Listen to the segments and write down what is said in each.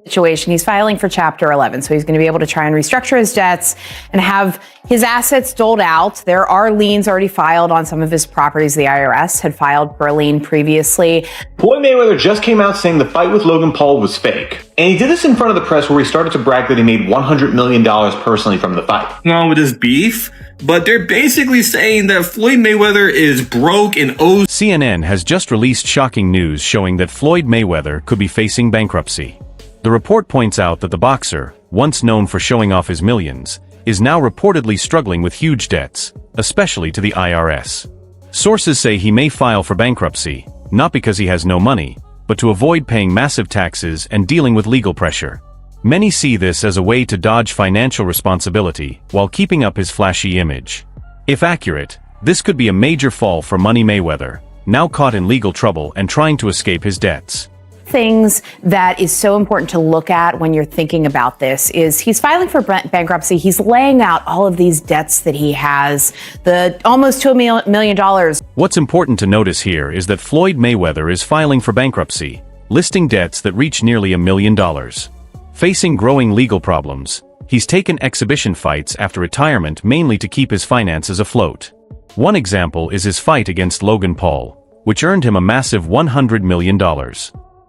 situation. He's filing for Chapter 11, so he's going to be able to try and restructure his debts and have his assets doled out. There are liens already filed on some of his properties. The IRS had filed for a lien previously. Floyd Mayweather just came out saying the fight with Logan Paul was fake. And he did this in front of the press where he started to brag that he made $100 million personally from the fight. Along with his beef, but they're basically saying that Floyd Mayweather is broke and owes. CNN has just released shocking news showing that Floyd Mayweather could be facing bankruptcy. The report points out that the boxer, once known for showing off his millions, is now reportedly struggling with huge debts, especially to the IRS. Sources say he may file for bankruptcy, not because he has no money, but to avoid paying massive taxes and dealing with legal pressure. Many see this as a way to dodge financial responsibility while keeping up his flashy image. If accurate, this could be a major fall for Money Mayweather, now caught in legal trouble and trying to escape his debts. Things that is so important to look at when you're thinking about this is he's filing for bankruptcy. He's laying out all of these debts that he has, the almost $2 million. What's important to notice here is that Floyd Mayweather is filing for bankruptcy, listing debts that reach nearly $1 million. Facing growing legal problems, he's taken exhibition fights after retirement mainly to keep his finances afloat. One example is his fight against Logan Paul, which earned him a massive $100 million.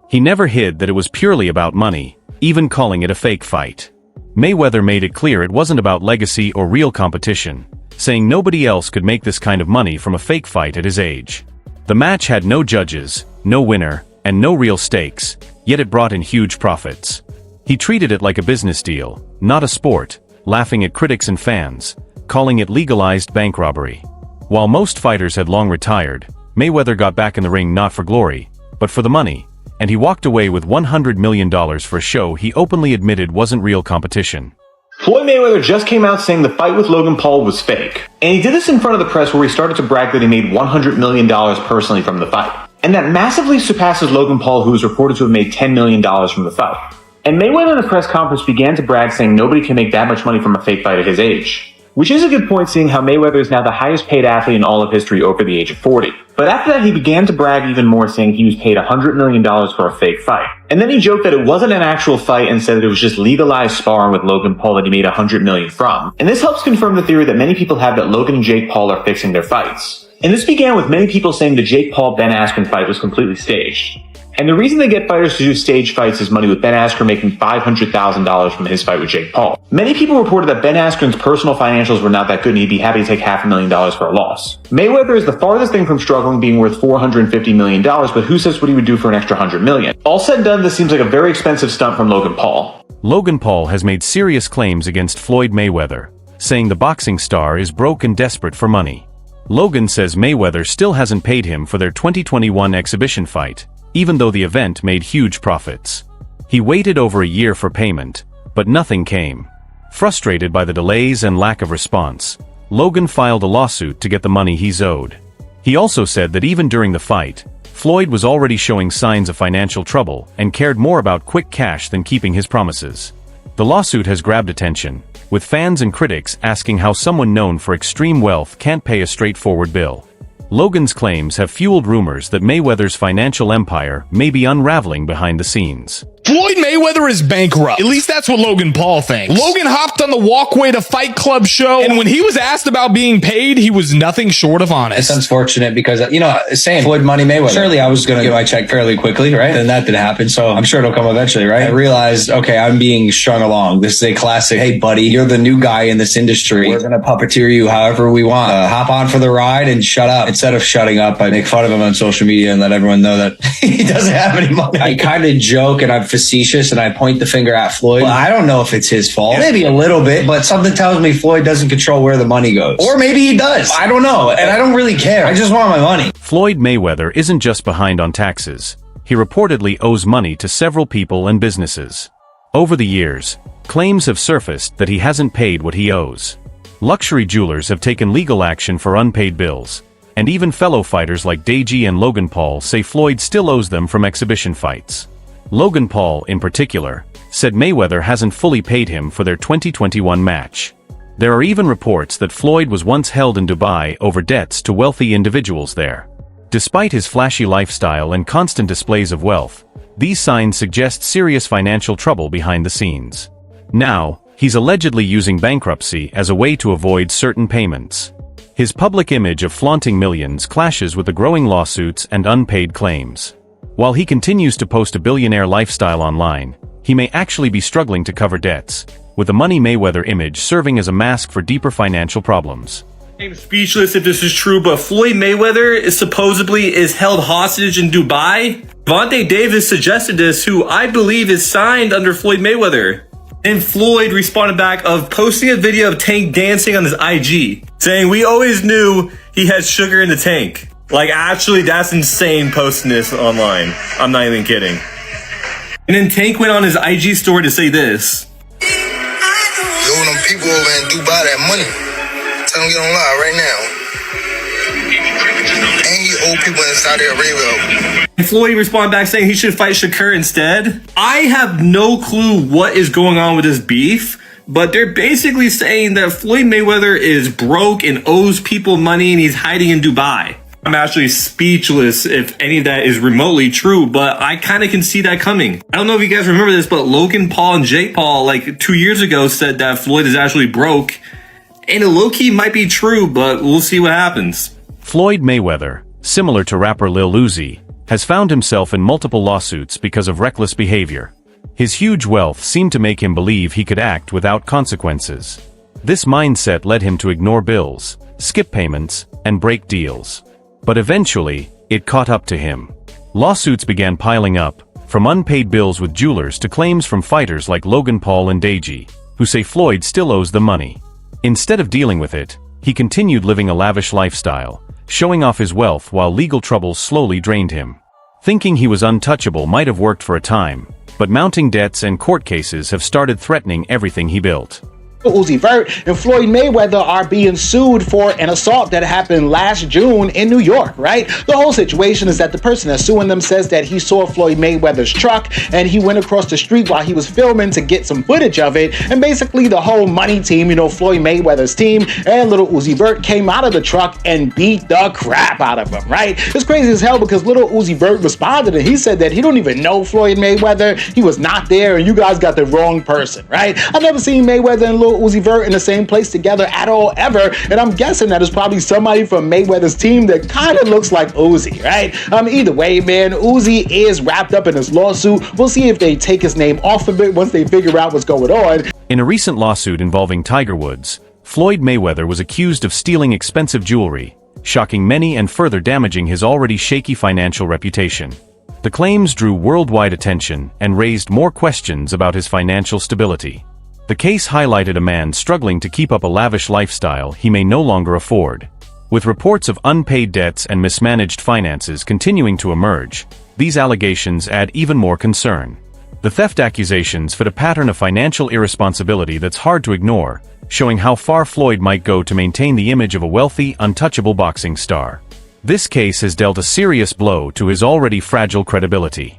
He never hid that it was purely about money, even calling it a fake fight. Mayweather made it clear it wasn't about legacy or real competition, saying nobody else could make this kind of money from a fake fight at his age. The match had no judges, no winner, and no real stakes, yet it brought in huge profits. He treated it like a business deal, not a sport, laughing at critics and fans, calling it legalized bank robbery. While most fighters had long retired, Mayweather got back in the ring not for glory, but for the money, and he walked away with $100 million for a show he openly admitted wasn't real competition. Floyd Mayweather just came out saying the fight with Logan Paul was fake. And he did this in front of the press where he started to brag that he made $100 million personally from the fight. And that massively surpasses Logan Paul, who is reported to have made $10 million from the fight. And Mayweather in the press conference began to brag, saying nobody can make that much money from a fake fight at his age. Which is a good point, seeing how Mayweather is now the highest paid athlete in all of history over the age of 40. But after that, he began to brag even more, saying he was paid $100 million for a fake fight. And then he joked that it wasn't an actual fight and said that it was just legalized sparring with Logan Paul that he made $100 million from. And this helps confirm the theory that many people have that Logan and Jake Paul are fixing their fights. And this began with many people saying the Jake Paul-Ben Askren fight was completely staged. And the reason they get fighters to do stage fights is money, with Ben Askren making $500,000 from his fight with Jake Paul. Many people reported that Ben Askren's personal financials were not that good and he'd be happy to take $500,000 for a loss. Mayweather is the farthest thing from struggling, being worth $450 million, but who says what he would do for an extra $100 million? All said and done, this seems like a very expensive stunt from Logan Paul. Logan Paul has made serious claims against Floyd Mayweather, saying the boxing star is broke and desperate for money. Logan says Mayweather still hasn't paid him for their 2021 exhibition fight, even though the event made huge profits. He waited over a year for payment, but nothing came. Frustrated by the delays and lack of response, Logan filed a lawsuit to get the money he's owed. He also said that even during the fight, Floyd was already showing signs of financial trouble and cared more about quick cash than keeping his promises. The lawsuit has grabbed attention, with fans and critics asking how someone known for extreme wealth can't pay a straightforward bill. Logan's claims have fueled rumors that Mayweather's financial empire may be unraveling behind the scenes. Floyd Mayweather is bankrupt. At least that's what Logan Paul thinks. Logan hopped on the walkway to Fight Club show, and when he was asked about being paid, he was nothing short of honest. It's unfortunate because, same Floyd Money Mayweather. Surely I was going to get my check fairly quickly, right? Then that didn't happen, so I'm sure it'll come eventually, right? I realized, okay, I'm being strung along. This is a classic, hey buddy, you're the new guy in this industry. We're going to puppeteer you however we want. Hop on for the ride and shut up. Instead of shutting up, I make fun of him on social media and let everyone know that he doesn't have any money. I kind of joke and I'm facetious and I point the finger at Floyd. Well, I don't know if it's his fault. Maybe a little bit, but something tells me Floyd doesn't control where the money goes. Or maybe he does. I don't know. And I don't really care. I just want my money. Floyd Mayweather isn't just behind on taxes. He reportedly owes money to several people and businesses. Over the years, claims have surfaced that he hasn't paid what he owes. Luxury jewelers have taken legal action for unpaid bills, and even fellow fighters like Deji and Logan Paul say Floyd still owes them from exhibition fights. Logan Paul, in particular, said Mayweather hasn't fully paid him for their 2021 match. There are even reports that Floyd was once held in Dubai over debts to wealthy individuals there. Despite his flashy lifestyle and constant displays of wealth, These signs suggest serious financial trouble behind the scenes. Now, he's allegedly using bankruptcy as a way to avoid certain payments. His public image of flaunting millions clashes with the growing lawsuits and unpaid claims. While he continues to post a billionaire lifestyle online, he may actually be struggling to cover debts, with the Money Mayweather image serving as a mask for deeper financial problems. I'm speechless if this is true, but Floyd Mayweather is supposedly held hostage in Dubai. Vontae Davis suggested this, who I believe is signed under Floyd Mayweather. And Floyd responded back of posting a video of Tank dancing on his IG, saying, "We always knew he had sugar in the tank." Like, actually, that's insane posting this online. I'm not even kidding. And then Tank went on his IG story to say this. Yo, them people over in Dubai that money. Tell them get on live right now. And you old people in Saudi Arabia. And Floyd responded back saying he should fight Shakur instead. I have no clue what is going on with this beef, but they're basically saying that Floyd Mayweather is broke and owes people money and he's hiding in Dubai. I'm actually speechless if any of that is remotely true, but I kind of can see that coming. I don't know if you guys remember this, but Logan Paul and Jake Paul, like 2 years ago, said that Floyd is actually broke. And it low-key might be true, but we'll see what happens. Floyd Mayweather, similar to rapper Lil Uzi, has found himself in multiple lawsuits because of reckless behavior. His huge wealth seemed to make him believe he could act without consequences. This mindset led him to ignore bills, skip payments, and break deals. But eventually, it caught up to him. Lawsuits began piling up, from unpaid bills with jewelers to claims from fighters like Logan Paul and Deji, who say Floyd still owes them money. Instead of dealing with it, he continued living a lavish lifestyle, showing off his wealth while legal troubles slowly drained him. Thinking he was untouchable might have worked for a time, but mounting debts and court cases have started threatening everything he built. Uzi Vert and Floyd Mayweather are being sued for an assault that happened last June in New York, right? The whole situation is that the person that's suing them says that he saw Floyd Mayweather's truck and he went across the street while he was filming to get some footage of it. And basically the whole money team, you know, Floyd Mayweather's team and little Uzi Vert came out of the truck and beat the crap out of him, right? It's crazy as hell because little Uzi Vert responded and he said that he don't even know Floyd Mayweather. He was not there and you guys got the wrong person, right? I've never seen Mayweather and little Uzi Vert in the same place together at all ever, and I'm guessing that it's probably somebody from Mayweather's team that kind of looks like Uzi, right? Either way, man, Uzi is wrapped up in this lawsuit. We'll see if they take his name off of it once they figure out what's going on. In a recent lawsuit involving Tiger Woods, Floyd Mayweather was accused of stealing expensive jewelry, shocking many and further damaging his already shaky financial reputation. The claims drew worldwide attention and raised more questions about his financial stability. The case highlighted a man struggling to keep up a lavish lifestyle he may no longer afford. With reports of unpaid debts and mismanaged finances continuing to emerge, these allegations add even more concern. The theft accusations fit a pattern of financial irresponsibility that's hard to ignore, showing how far Floyd might go to maintain the image of a wealthy, untouchable boxing star. This case has dealt a serious blow to his already fragile credibility.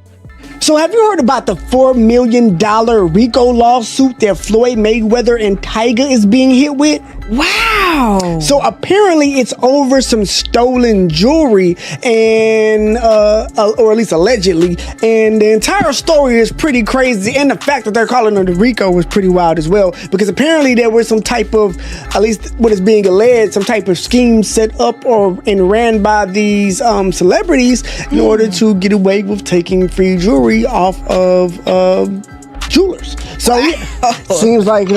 So have you heard about the $4 million RICO lawsuit that Floyd Mayweather and Tiger is being hit with? Wow. So apparently it's over some stolen jewelry and, or at least allegedly. And the entire story is pretty crazy. And the fact that they're calling it a RICO was pretty wild as well. Because apparently there was some type of, at least what is being alleged, some type of scheme set up and ran by these celebrities in order to get away with taking free jewelry off of jewelers. So yeah, seems like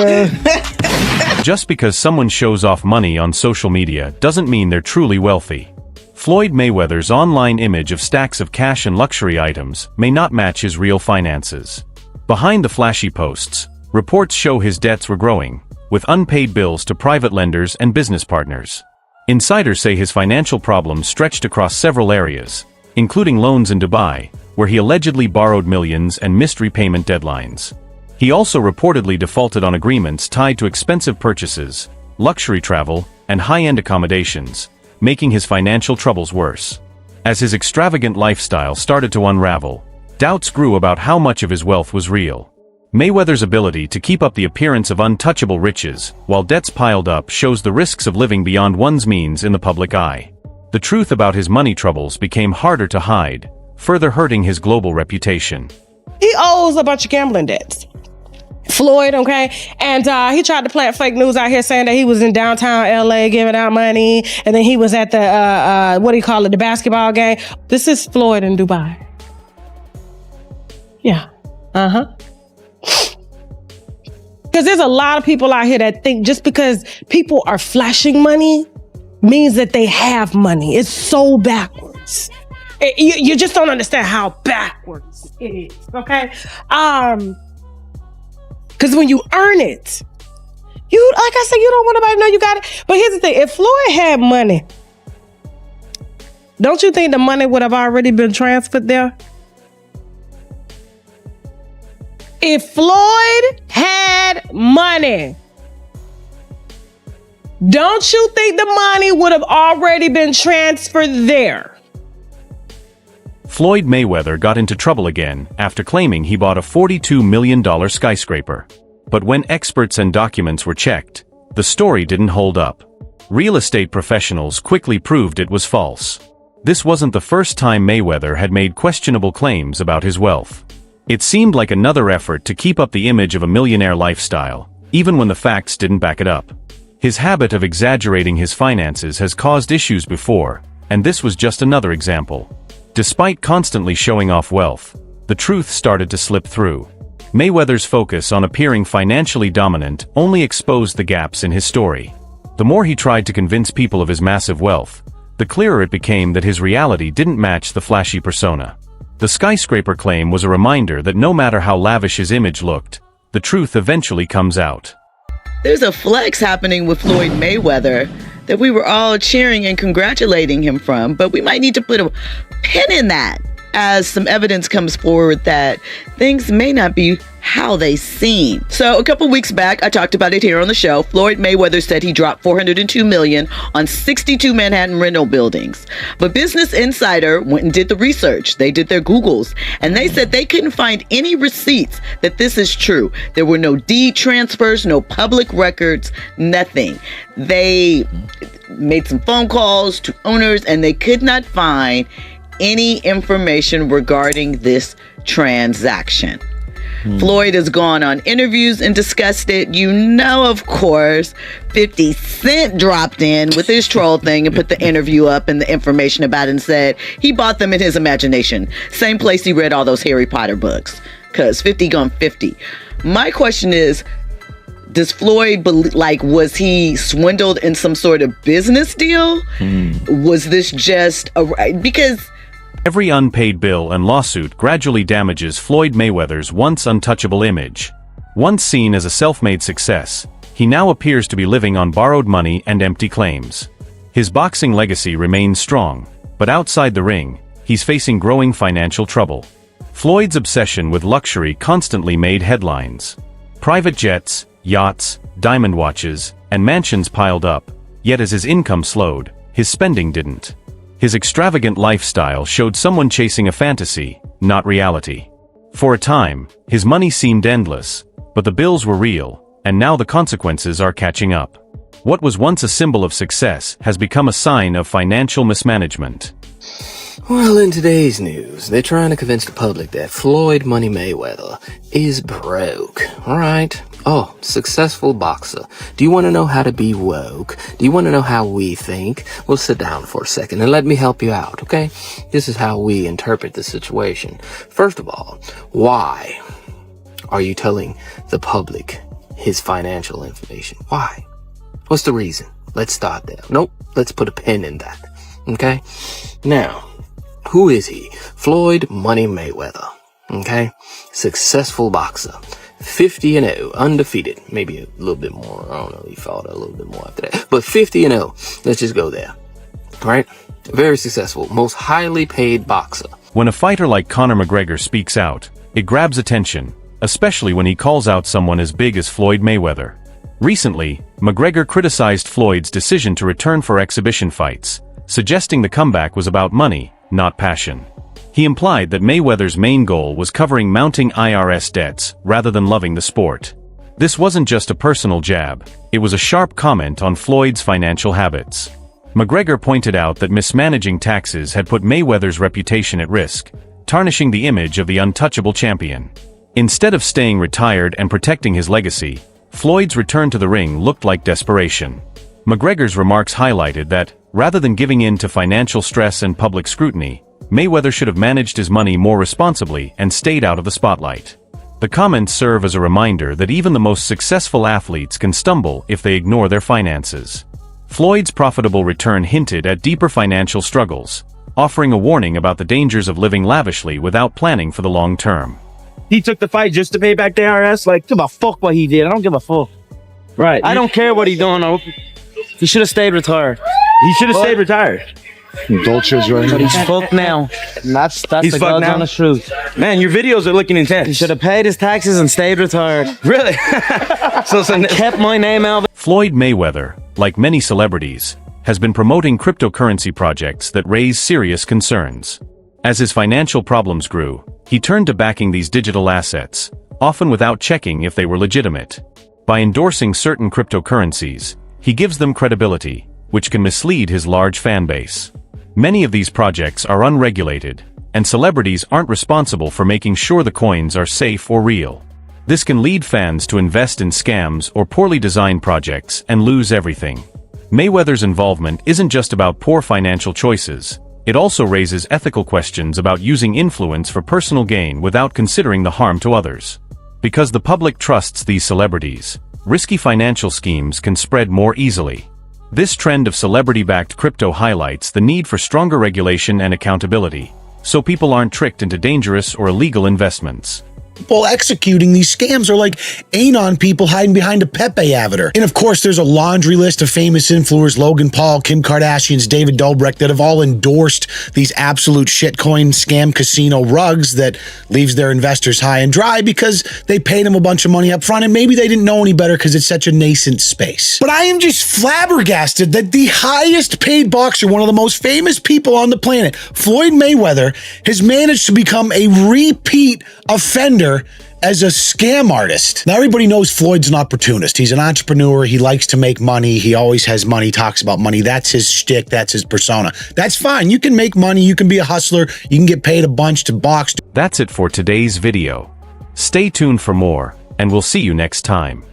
Just because someone shows off money on social media doesn't mean they're truly wealthy. Floyd Mayweather's online image of stacks of cash and luxury items may not match his real finances. Behind the flashy posts, reports show his debts were growing, with unpaid bills to private lenders and business partners. Insiders say his financial problems stretched across several areas, including loans in Dubai, where he allegedly borrowed millions and missed repayment deadlines. He also reportedly defaulted on agreements tied to expensive purchases, luxury travel, and high-end accommodations, making his financial troubles worse. As his extravagant lifestyle started to unravel, doubts grew about how much of his wealth was real. Mayweather's ability to keep up the appearance of untouchable riches while debts piled up shows the risks of living beyond one's means in the public eye. The truth about his money troubles became harder to hide, further hurting his global reputation. He owes a bunch of gambling debts. Floyd, okay? And he tried to plant fake news out here saying that he was in downtown LA giving out money, and then he was at the, the basketball game. This is Floyd in Dubai. Yeah. Uh-huh. Because there's a lot of people out here that think just because people are flashing money means that they have money. It's so backwards. You just don't understand how backwards it is, okay? Because when you earn it, like I said, you don't want nobody to know you got it. But here's the thing, if Floyd had money, don't you think the money would have already been transferred there? If Floyd had money, don't you think the money would have already been transferred there? Floyd Mayweather got into trouble again after claiming he bought a $42 million skyscraper. But when experts and documents were checked, the story didn't hold up. Real estate professionals quickly proved it was false. This wasn't the first time Mayweather had made questionable claims about his wealth. It seemed like another effort to keep up the image of a millionaire lifestyle, even when the facts didn't back it up. His habit of exaggerating his finances has caused issues before, and this was just another example. Despite constantly showing off wealth, the truth started to slip through. Mayweather's focus on appearing financially dominant only exposed the gaps in his story. The more he tried to convince people of his massive wealth, the clearer it became that his reality didn't match the flashy persona. The skyscraper claim was a reminder that no matter how lavish his image looked, the truth eventually comes out. There's a flex happening with Floyd Mayweather that we were all cheering and congratulating him from, but we might need to put a pin in that as some evidence comes forward that things may not be how they seem. So a couple weeks back, I talked about it here on the show. Floyd Mayweather said he dropped $402 million on 62 Manhattan rental buildings. But Business Insider went and did the research. They did their Googles, and they said they couldn't find any receipts that this is true. There were no deed transfers, no public records, nothing. They made some phone calls to owners, and they could not find any information regarding this transaction. Floyd has gone on interviews and discussed it. You know, of course, 50 Cent dropped in with his troll thing and put the interview up and the information about it and said he bought them in his imagination. Same place he read all those Harry Potter books, because 50 gone 50. My question is, does Floyd was he swindled in some sort of business deal? Was this just because every unpaid bill and lawsuit gradually damages Floyd Mayweather's once untouchable image. Once seen as a self-made success, he now appears to be living on borrowed money and empty claims. His boxing legacy remains strong, but outside the ring, he's facing growing financial trouble. Floyd's obsession with luxury constantly made headlines. Private jets, yachts, diamond watches, and mansions piled up, yet as his income slowed, his spending didn't. His extravagant lifestyle showed someone chasing a fantasy, not reality. For a time, his money seemed endless, but the bills were real, and now the consequences are catching up. What was once a symbol of success has become a sign of financial mismanagement. Well, in today's news, they're trying to convince the public that Floyd Money Mayweather is broke. Alright. Oh, successful boxer. Do you want to know how to be woke? Do you want to know how we think? Well, sit down for a second and let me help you out, okay? This is how we interpret the situation. First of all, why are you telling the public his financial information? Why? What's the reason? Let's start there. Nope, let's put a pin in that, okay? Now, who is he? Floyd Money Mayweather, okay? Successful boxer. 50-0, undefeated. Maybe a little bit more. I don't know. He fought a little bit more after that. But 50-0. Let's just go there. All right? Very successful. Most highly paid boxer. When a fighter like Conor McGregor speaks out, it grabs attention, especially when he calls out someone as big as Floyd Mayweather. Recently, McGregor criticized Floyd's decision to return for exhibition fights, suggesting the comeback was about money, not passion. He implied that Mayweather's main goal was covering mounting IRS debts rather than loving the sport. This wasn't just a personal jab, it was a sharp comment on Floyd's financial habits. McGregor pointed out that mismanaging taxes had put Mayweather's reputation at risk, tarnishing the image of the untouchable champion. Instead of staying retired and protecting his legacy, Floyd's return to the ring looked like desperation. McGregor's remarks highlighted that, rather than giving in to financial stress and public scrutiny, Mayweather should have managed his money more responsibly and stayed out of the spotlight. The comments serve as a reminder that even the most successful athletes can stumble if they ignore their finances. Floyd's profitable return hinted at deeper financial struggles, offering a warning about the dangers of living lavishly without planning for the long term. He took the fight just to pay back the IRS? Like, give a fuck what he did. I don't give a fuck. Right. I don't care what he's doing. He should have stayed retired. He should have stayed retired. Dolce's right But he's fucked now. And that's he's the God's honest truth. Man, your videos are looking intense. He should have paid his taxes and stayed retired. Really? so kept my name out of it. Floyd Mayweather, like many celebrities, has been promoting cryptocurrency projects that raise serious concerns. As his financial problems grew, he turned to backing these digital assets, often without checking if they were legitimate. By endorsing certain cryptocurrencies, he gives them credibility, which can mislead his large fan base. Many of these projects are unregulated, and celebrities aren't responsible for making sure the coins are safe or real. This can lead fans to invest in scams or poorly designed projects and lose everything. Mayweather's involvement isn't just about poor financial choices, it also raises ethical questions about using influence for personal gain without considering the harm to others. Because the public trusts these celebrities, risky financial schemes can spread more easily. This trend of celebrity-backed crypto highlights the need for stronger regulation and accountability, so people aren't tricked into dangerous or illegal investments. People executing these scams are like anon people hiding behind a Pepe avatar. And of course, there's a laundry list of famous influencers, Logan Paul, Kim Kardashian's David Dobrik, that have all endorsed these absolute shitcoin scam casino rugs that leaves their investors high and dry because they paid them a bunch of money up front and maybe they didn't know any better because it's such a nascent space. But I am just flabbergasted that the highest paid boxer, one of the most famous people on the planet, Floyd Mayweather, has managed to become a repeat offender as a scam artist. Now, everybody knows Floyd's an opportunist. He's an entrepreneur. He likes to make money. He always has money, talks about money. That's his shtick. That's his persona. That's fine. You can make money. You can be a hustler. You can get paid a bunch to box. That's it for today's video. Stay tuned for more, and we'll see you next time.